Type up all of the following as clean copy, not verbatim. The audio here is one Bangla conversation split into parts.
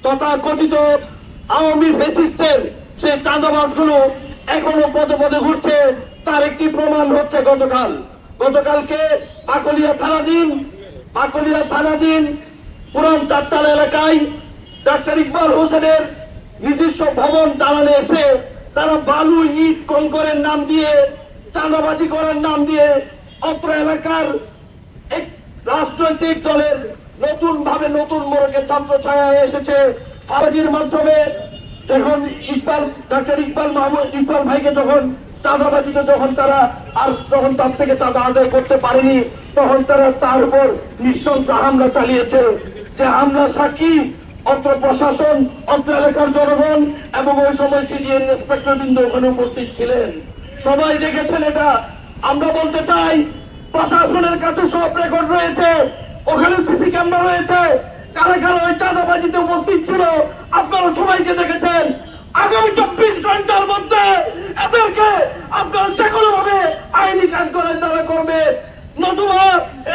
তথাকথিত আওয়ামী ফ্যাসিস্টের সেই চাঁদাবাজগুলো এখনো পদে পদে ঘুরছে, তার একটি প্রমাণ হচ্ছে গতকালকে পাকুলিয়া থানাধীন পুরান চারতলা এলাকায় ডাক্তার ইকবাল হোসেনের নিজস্ব ভবন দালানে এসে তারা বালু ইট কংকরের নাম দিয়ে, চাঁদাবাজি করার নাম দিয়ে অত্র এলাকার এক রাজনৈতিক দলের নতুন মোড়কে ছাত্র ছায়া এসেছে। আবাজির মাধ্যমে যখন ডাক্তার ইকবাল ভাইকে যখন চাঁদাবাজিতে যখন তার থেকে চাঁদা আদায় করতে পারেনি, তখন তারা তার উপর নৃশংস হামলা চালিয়েছে। যে হামলা সাক্ষী অত্র প্রশাসন, অত্র এলাকার জনগণ এবং ওই সময় সিডিএন ইন্সপেক্টর বৃন্দ ওখানে উপস্থিত ছিলেন, সবাই দেখেছেন। এটা আমরা বলতে চাই, প্রশাসনের কাছে সব রেকর্ড রয়েছে, ওখানে সিসি ক্যামেরা রয়েছে, কারা কারা ওই চাঁদাবাজিতে উপস্থিত ছিল আপনারা সবাইকে দেখেছেন। আগামী 24 ঘন্টার মধ্যে এদেরকে আপনারা যে কোনো ভাবে আইনি কাঠগড়ায় তারা করবে, নতুবা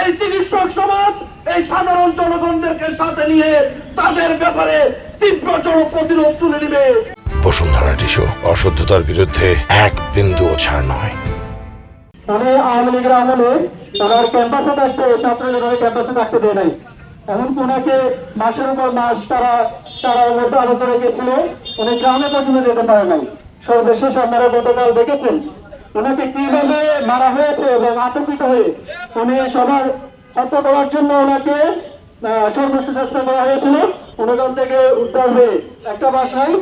এই চিকিৎসক সমাজ এই সাধারণ জনগণদেরকে সাথে নিয়ে তাদের ব্যাপারে তীব্র প্রতিরোধ তুলে নেবে। বসুন্ধরা টিস্যু অশুদ্ধতার বিরুদ্ধে এক বিন্দুও ছাড় নয়। আওয়ামী লীগের আমলে ওনার ক্যাম্পাসে থাকতে, ছাত্রলীগের ক্যাম্পাসে থাকতে দেয় নাই। এখন ওনাকে মাসের উপর মাস তারা মধ্যে আবদ্ধ রেখেছিল, উনি গ্রামে পর্যন্ত যেতে পারে নাই। সর্বশেষ আপনারা গতকাল দেখেছেন ওনাকে কিভাবে মারা হয়েছে এবং আতঙ্কিত হয়ে উনি সবার হত্যা করার জন্য ওনাকে সর্বোচ্চ চেষ্টা করা হয়েছিল। ওনার থেকে উদ্ধার হয়ে একটা বাসায়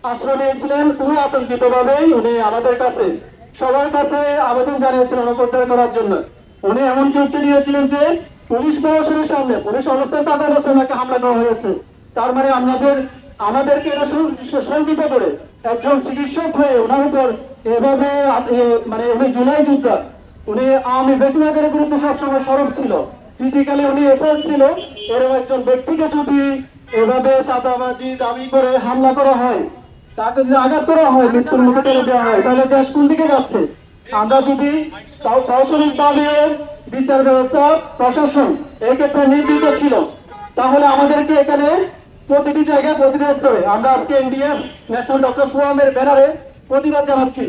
আশ্রয় নিয়েছিলেন। খুবই আতঙ্কিত ভাবেই উনি আমাদের কাছে সবার কাছে আবেদন জানিয়েছিলেন প্রত্যাহার করার জন্য। উনি এমন চুক্তি নিয়েছিলেন যে পুলিশ প্রশাসনের সামনে পুলিশ অবস্থায় তাদের ওনাকে হামলা করা হয়েছে। তার মানে আমাদেরকে এটা শঙ্কিত করে একজন চিকিৎসক হয়ে ওনার উপর এভাবে মানে উনি জুলাই যোদ্ধা, উনি আওয়ামী বেশিরভাগের বিরুদ্ধে সবসময় সরব ছিল, ফিজিক্যালি উনি এসাল্ট ছিল। এরকম একজন ব্যক্তিকে যদি এভাবে চাঁদাবাজি দাবি করে হামলা করা হয়, তাকে যদি আঘাত করা হয়, মৃত্যুর মুখে ঠেলে দেওয়া হয়, তাহলে দেশ কোন দিকে যাচ্ছে? আমরা যদি প্রাথমিকভাবে বিচার ব্যবস্থা প্রশাসন এক্ষেত্রে নির্মিত ছিল, তাহলে আমাদেরকে এখানে প্রতিটি জায়গায় প্রতিরোধ করে আমরা আজকে এনডিএফ ন্যাশনাল ডক্টর ফোরামের ব্যানারে প্রতিবাদ জানাচ্ছি।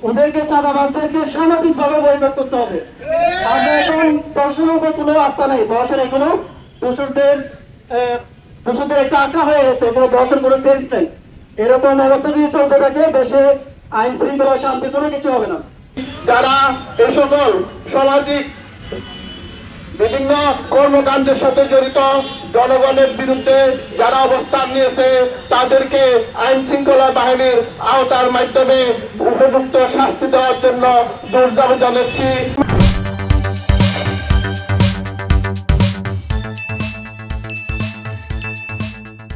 ওদেরকে চাঁদাবাজদেরকে সামাজিকভাবে বয়কট করতে হবে। আমরা এখন দর্শনের উপর কোনো আস্থা নেই, দর্শন এগুলো দোষরদের একটা আঁকা হয়ে গেছে, কোনো দর্শন কোনো সেন্স নেই। এরকম অবস্থা যদি চলতে থাকে দেশে আইন শৃঙ্খলা শান্তি কোনো কিছু হবে না। যারা এই সকল সামাজিক বিভিন্ন কর্মকাণ্ডের সাথে জড়িত জনগণের বিরুদ্ধে যারা অবস্থান নিয়েছে তাদেরকে আইন শৃঙ্খলা বাহিনীর আওতার মাধ্যমে উপযুক্ত শাস্তি দেওয়ার জন্য জোর দাবি জানাচ্ছি।